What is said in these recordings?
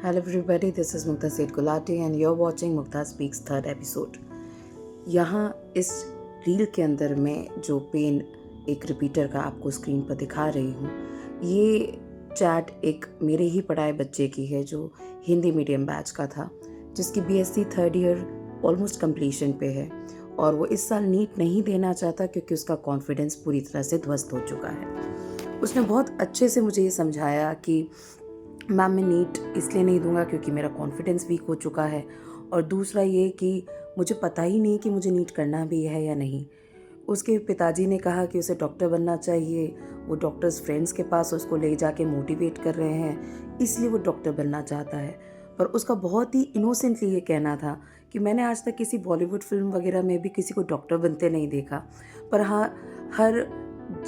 Hello everybody, this is Mukta Seth Gulati and you're watching Mukta Speaks third episode. यहाँ इस reel के अंदर मैं जो पेन एक रिपीटर का आपको स्क्रीन पर दिखा रही हूँ, ये चैट एक मेरे ही पढ़ाए बच्चे की है जो हिंदी मीडियम बैच का था, जिसकी BSc third year almost completion पे है और वो इस साल नीट नहीं देना चाहता क्योंकि उसका कॉन्फिडेंस पूरी तरह से ध्वस्त हो चुका है। उसने बहुत अच्छे से मुझे ये समझाया कि मैम मैं नीट इसलिए नहीं दूंगा क्योंकि मेरा कॉन्फिडेंस वीक हो चुका है, और दूसरा ये कि मुझे पता ही नहीं कि मुझे नीट करना भी है या नहीं। उसके पिताजी ने कहा कि उसे डॉक्टर बनना चाहिए, वो डॉक्टर्स फ्रेंड्स के पास उसको ले जाके मोटिवेट कर रहे हैं, इसलिए वो डॉक्टर बनना चाहता है। पर उसका बहुत ही इनोसेंटली ये कहना था कि मैंने आज तक किसी बॉलीवुड फिल्म वगैरह में भी किसी को डॉक्टर बनते नहीं देखा, पर हाँ हर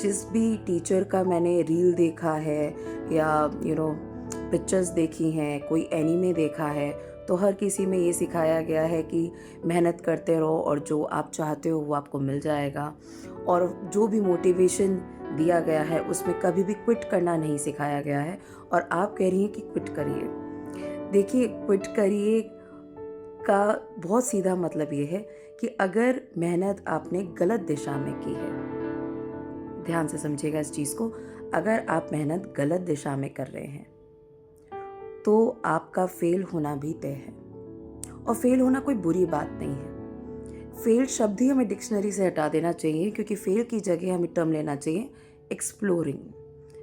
जिस भी टीचर का मैंने रील देखा है या पिक्चर्स देखी हैं, कोई एनीमे देखा है, तो हर किसी में ये सिखाया गया है कि मेहनत करते रहो और जो आप चाहते हो वो आपको मिल जाएगा। और जो भी मोटिवेशन दिया गया है उसमें कभी भी क्विट करना नहीं सिखाया गया है, और आप कह रही हैं कि क्विट करिए। देखिए, क्विट करिए का बहुत सीधा मतलब ये है कि अगर मेहनत आपने गलत दिशा में की है, ध्यान से समझिएगा इस चीज़ को, अगर आप मेहनत गलत दिशा में कर रहे हैं तो आपका फेल होना भी तय है। और फेल होना कोई बुरी बात नहीं है। फेल शब्द ही हमें डिक्शनरी से हटा देना चाहिए, क्योंकि फेल की जगह हमें टर्म लेना चाहिए exploring.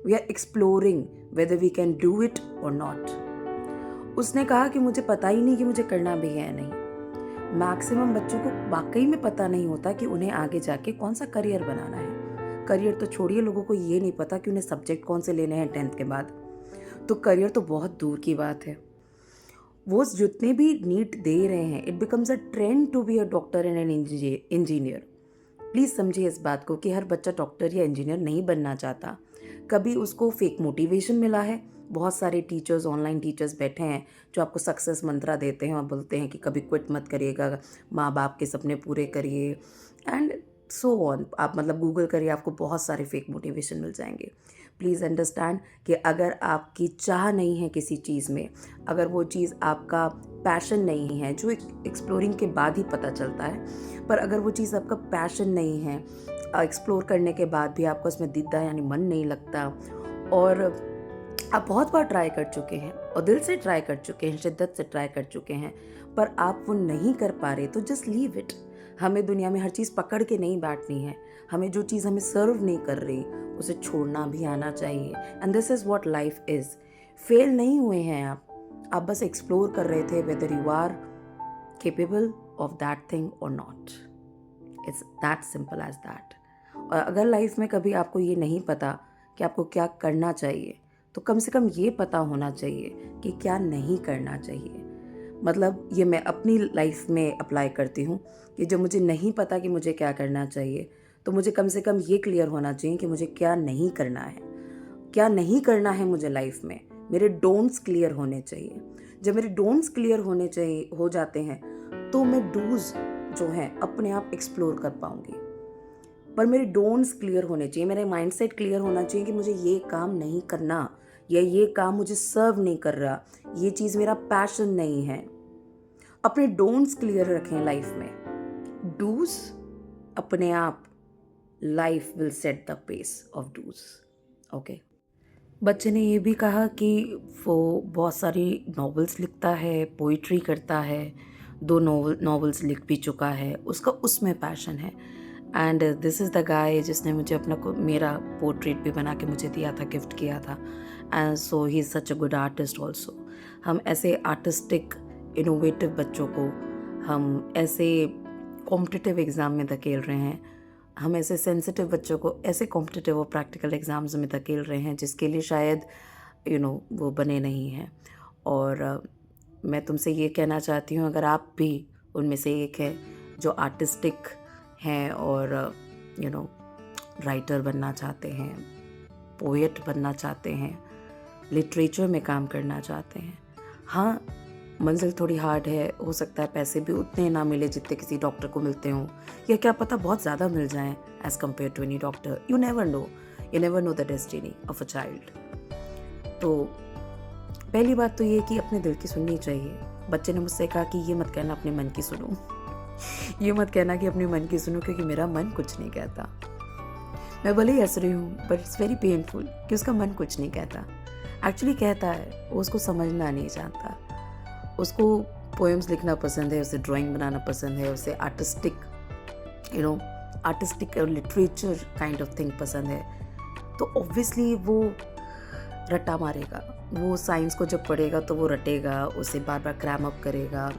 We are exploring whether we can do it और नॉट। उसने कहा कि मुझे पता ही नहीं कि मुझे करना भी है या नहीं। मैक्सिमम बच्चों को वाकई में पता नहीं होता कि उन्हें आगे जाके कौन सा करियर बनाना है। करियर तो छोड़िए, लोगों को ये नहीं पता कि उन्हें सब्जेक्ट कौन से लेने हैं 10th के बाद, तो करियर तो बहुत दूर की बात है। वो जितने भी नीट दे रहे हैं, it becomes a trend to be a doctor and an engineer. Please समझिए इस बात को कि हर बच्चा डॉक्टर या इंजीनियर नहीं बनना चाहता। कभी उसको फेक मोटिवेशन मिला है। बहुत सारे टीचर्स, ऑनलाइन टीचर्स बैठे हैं जो आपको सक्सेस मंत्रा देते हैं और बोलते हैं कि कभी क्विट मत करिएगा, माँ बाप के सपने पूरे करिए एंड सो ऑन। आप गूगल करिए, आपको बहुत सारे फेक मोटिवेशन मिल जाएंगे। प्लीज़ अंडरस्टैंड कि अगर आपकी चाह नहीं है किसी चीज़ में, अगर वो चीज़ आपका पैशन नहीं है, जो एक्सप्लोरिंग के बाद ही पता चलता है, पर अगर वो चीज़ आपका पैशन नहीं है, एक्सप्लोर करने के बाद भी आपको उसमें दिद्दा यानी मन नहीं लगता, और आप बहुत बार ट्राई कर चुके हैं और दिल से ट्राई कर चुके हैं, शिद्दत से ट्राई कर चुके हैं, पर आप वो नहीं कर पा रहे, तो जस्ट लीव इट। हमें दुनिया में हर चीज़ पकड़ के नहीं बैठनी है। हमें जो चीज़ हमें सर्व नहीं कर रही उसे छोड़ना भी आना चाहिए। And this is what life is. Fail नहीं हुए हैं आप बस एक्सप्लोर कर रहे थे whether you are capable of that thing और not. It's that simple as that. और अगर लाइफ में कभी आपको ये नहीं पता कि आपको क्या करना चाहिए, तो कम से कम ये पता होना चाहिए कि क्या नहीं करना चाहिए। ये मैं अपनी लाइफ में अप्लाई करती हूँ कि जब मुझे नहीं पता कि मुझे क्या करना चाहिए, तो मुझे कम से कम ये क्लियर होना चाहिए कि मुझे क्या नहीं करना है। क्या नहीं करना है मुझे लाइफ में, मेरे डोंट्स क्लियर होने चाहिए। जब मेरे डोंट्स क्लियर होने चाहिए हो जाते हैं, तो मैं डूज जो हैं अपने आप एक्सप्लोर कर पाऊंगी। पर मेरे डोंट्स क्लियर होने चाहिए, मेरे माइंडसेट क्लियर होना चाहिए कि मुझे ये काम नहीं करना, या ये काम मुझे सर्व नहीं कर रहा, ये चीज़ मेरा पैशन नहीं है। अपने डोंट्स क्लियर रखें लाइफ में। डूज अपने आप, life will set the pace of dos. Okay. बच्चे ने ये भी कहा कि वो बहुत सारी नॉवेल्स लिखता है, पोइट्री करता है, 2 नॉवेल्स लिख भी चुका है, उसका उसमें पैशन है। And this is the guy जिसने मुझे मेरा पोर्ट्रेट भी बना के मुझे दिया था, गिफ्ट किया था। And so he is such a good artist also. हम ऐसे आर्टिस्टिक इनोवेटिव बच्चों को हम ऐसे कॉम्पिटिटिव एग्ज़ाम में धकेल रहे हैं, हम ऐसे सेंसिटिव बच्चों को ऐसे कॉम्पिटिटिव और प्रैक्टिकल एग्ज़ाम्स में धकेल रहे हैं जिसके लिए शायद वो बने नहीं हैं। और मैं तुमसे ये कहना चाहती हूँ, अगर आप भी उनमें से एक हैं जो आर्टिस्टिक हैं और राइटर बनना चाहते हैं, पोएट बनना चाहते हैं, लिटरेचर में काम करना चाहते हैं, हाँ मंजिल थोड़ी हार्ड है, हो सकता है पैसे भी उतने ना मिले जितने किसी डॉक्टर को मिलते हों, या क्या पता बहुत ज़्यादा मिल जाएं as compare to any doctor. You never know the destiny of a child. तो पहली बात तो ये कि अपने दिल की सुननी चाहिए। बच्चे ने मुझसे कहा कि ये मत कहना अपने मन की सुनो ये मत कहना कि अपने मन की सुनो, क्योंकि मेरा मन कुछ नहीं कहता। मैं भले ही हंस रही हूँ, बट इट्स वेरी पेनफुल कि उसका मन कुछ नहीं कहता। एक्चुअली कहता है, वो उसको समझना नहीं चाहता। उसको पोएम्स लिखना पसंद है, उसे ड्राइंग बनाना पसंद है, उसे आर्टिस्टिक और लिटरेचर काइंड ऑफ थिंग पसंद है। तो ऑब्वियसली वो रट्टा मारेगा। वो साइंस को जब पढ़ेगा तो वो रटेगा, उसे बार बार क्रैम अप करेगा,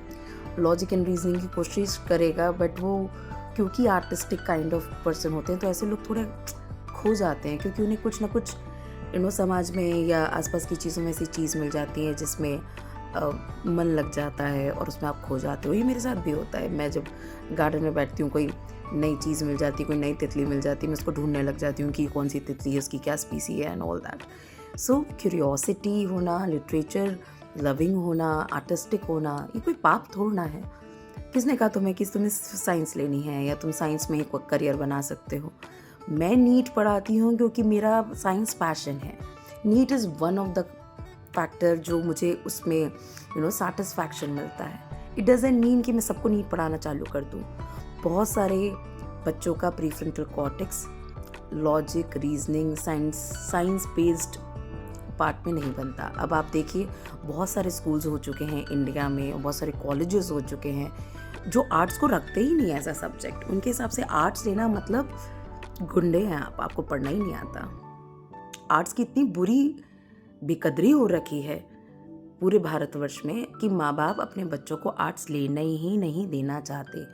लॉजिक एंड रीजनिंग की कोशिश करेगा। बट वो क्योंकि आर्टिस्टिक काइंड ऑफ पर्सन होते हैं, तो ऐसे लोग थोड़े खो जाते हैं, क्योंकि उन्हें कुछ ना कुछ समाज में या आसपास की चीज़ों में ऐसी चीज़ मिल जाती है जिसमें मन लग जाता है और उसमें आप खो जाते हो। ये मेरे साथ भी होता है। मैं जब गार्डन में बैठती हूँ, कोई नई चीज़ मिल जाती है, कोई नई तितली मिल जाती है, मैं उसको ढूंढने लग जाती हूँ कि कौन सी तितली है, उसकी क्या स्पीसी है and all that. So curiosity होना, लिटरेचर लविंग होना, आर्टिस्टिक होना, ये कोई पाप थोड़ना है। किसने कहा तुम्हें कि तुम्हें साइंस लेनी है या तुम साइंस में ही कोई करियर बना सकते हो? मैं नीट पढ़ाती हूँ क्योंकि मेरा साइंस पैशन है। NEET is one of the factor जो मुझे उसमें सेटिस्फैक्शन मिलता है। इट डजंट मीन कि मैं सबको नीट पढ़ाना चालू कर दूँ। बहुत सारे बच्चों का prefrontal cortex logic, reasoning, science based part में नहीं बनता। अब आप देखिए, बहुत सारे स्कूल्स हो चुके हैं इंडिया में, बहुत सारे कॉलेजेस हो चुके हैं जो आर्ट्स को रखते ही नहीं एज अ सब्जेक्ट। उनके हिसाब से आर्ट्स लेना मतलब गुंडे हैं आप, आपको पढ़ना ही नहीं आता। आर्ट्स की इतनी बुरी बेकदरी हो रखी है पूरे भारतवर्ष में कि माँ बाप अपने बच्चों को आर्ट्स लेने ही नहीं देना चाहते।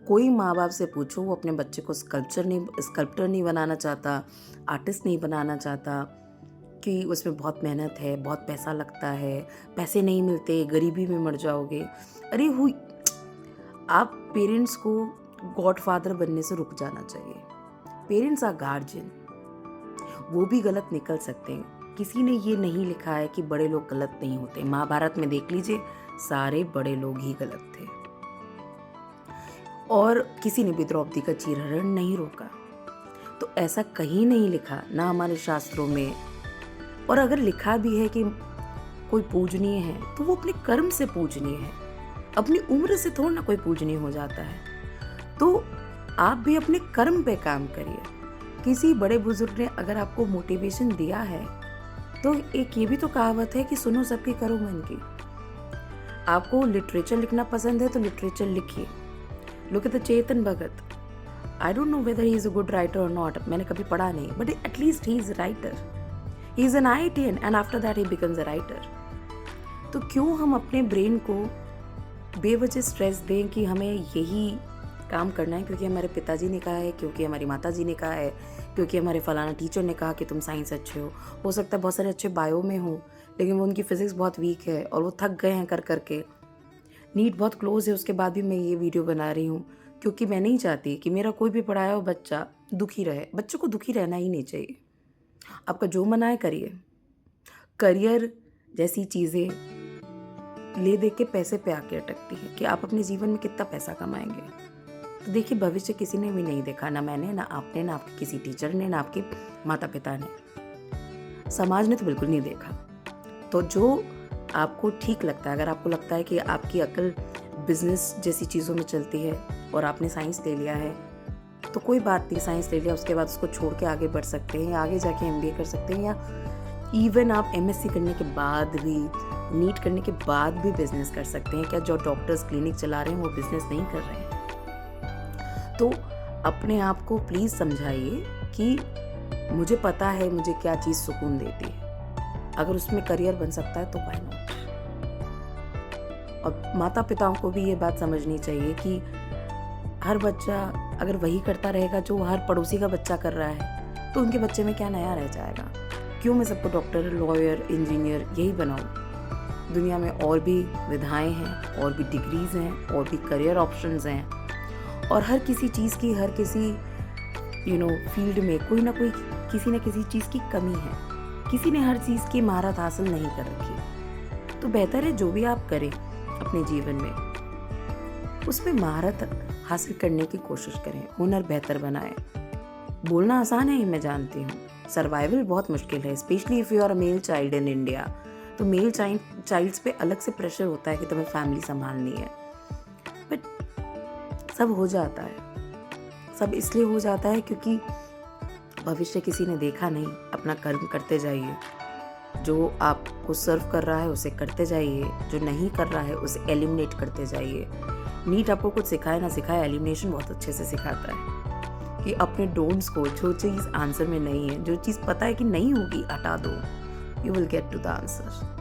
कोई माँ बाप से पूछो, वो अपने बच्चे को स्कल्प्टर नहीं बनाना चाहता, आर्टिस्ट नहीं बनाना चाहता, कि उसमें बहुत मेहनत है, बहुत पैसा लगता है, पैसे नहीं मिलते, गरीबी में मर जाओगे। अरे आप पेरेंट्स को गॉडफादर बनने से रुक जाना चाहिए। पेरेंट्स आर गार्जियन, वो भी गलत निकल सकते हैं। किसी ने ये नहीं लिखा है कि बड़े लोग गलत नहीं होते। महाभारत में देख लीजिए, सारे बड़े लोग ही गलत थे और किसी ने भी द्रौपदी का चीरहरण नहीं रोका। तो ऐसा कहीं नहीं लिखा, ना हमारे शास्त्रों में। और अगर लिखा भी है कि कोई पूजनीय है, तो वो अपने कर्म से पूजनीय है, अपनी उम्र से थोड़ा ना कोई पूजनीय हो जाता है। तो आप भी अपने कर्म पे काम करिए। किसी बड़े बुजुर्ग ने अगर आपको मोटिवेशन दिया है, तो एक ये भी तो कहावत है कि सुनो सबकी, करो मन की। आपको लिटरेचर लिखना पसंद है तो लिटरेचर लिखिए। Look at the Chetan Bhagat. I don't know whether he is a good writer और नॉट, मैंने कभी पढ़ा नहीं, but at least he is a writer. He is an IITian and after that he becomes a writer। तो क्यों हम अपने ब्रेन को बेवजह स्ट्रेस दें कि हमें यही काम करना है क्योंकि हमारे पिताजी ने कहा है, क्योंकि हमारी माताजी ने कहा है, क्योंकि हमारे फलाना टीचर ने कहा कि तुम साइंस अच्छे हो सकता है बहुत सारे अच्छे बायो में हो, लेकिन वो उनकी फिजिक्स बहुत वीक है और वो थक गए हैं कर करके। नीट बहुत क्लोज है, उसके बाद भी मैं ये वीडियो बना रही हूँ क्योंकि मैं नहीं चाहती कि मेरा कोई भी पढ़ाया हो बच्चा दुखी रहे। बच्चों को दुखी रहना ही नहीं चाहिए। आपका जो मन आए करिए। करियर जैसी चीज़ें ले दे के पैसे पे आके अटकती है कि आप अपने जीवन में कितना पैसा कमाएंगे। तो देखिए, भविष्य किसी ने भी नहीं देखा, ना मैंने, ना आपने, ना आपके किसी टीचर ने, ना आपके माता पिता ने, समाज ने तो बिल्कुल नहीं देखा। तो जो आपको ठीक लगता है, अगर आपको लगता है कि आपकी अक्ल बिजनेस जैसी चीज़ों में चलती है और आपने साइंस ले लिया है, तो कोई बात नहीं, साइंस ले लिया, उसके बाद उसको छोड़ के आगे बढ़ सकते हैं या आगे जाके MBA कर सकते हैं, या इवन आप MSc करने के बाद भी, नीट करने के बाद भी बिजनेस कर सकते हैं। क्या जो डॉक्टर्स क्लिनिक चला रहे हैं वो बिजनेस नहीं कर रहे हैं? तो अपने आप को प्लीज़ समझाइए कि मुझे पता है मुझे क्या चीज़ सुकून देती है। अगर उसमें करियर बन सकता है तो व्हाई नॉट। और माता पिताओं को भी ये बात समझनी चाहिए कि हर बच्चा अगर वही करता रहेगा जो हर पड़ोसी का बच्चा कर रहा है, तो उनके बच्चे में क्या नया रह जाएगा? क्यों मैं सबको डॉक्टर, लॉयर, इंजीनियर यही बनाऊं? दुनिया में और भी विधाएं हैं, और भी डिग्रीज हैं, और भी करियर ऑप्शंस हैं, और हर किसी चीज़ की, हर किसी फील्ड में कोई ना कोई किसी न किसी चीज़ की कमी है। किसी ने हर चीज़ की महारत हासिल नहीं कर रखी। तो बेहतर है जो भी आप करें अपने जीवन में, उसमें महारत हासिल करने की कोशिश करें, हुनर बेहतर बनाएं। बोलना आसान है, ये मैं जानती हूँ, सर्वाइवल बहुत मुश्किल है, specially if you are a male child in India. तो मेल चाइल्ड्स पे अलग से प्रेशर होता है कि तुम्हें फैमिली संभालनी है, बट सब हो जाता है। सब इसलिए हो जाता है क्योंकि भविष्य किसी ने देखा नहीं। अपना कर्म करते जाइए, जो आपको सर्व कर रहा है उसे करते जाइए, जो नहीं कर रहा है उसे एलिमिनेट करते जाइए। नीट आपको कुछ सिखाए ना सिखाए, एलिमिनेशन बहुत अच्छे से सिखाता है कि अपने डोंट्स को, जो चीज़ आंसर में नहीं है, जो चीज़ पता है कि नहीं होगी, हटा दो। You will get to the answer.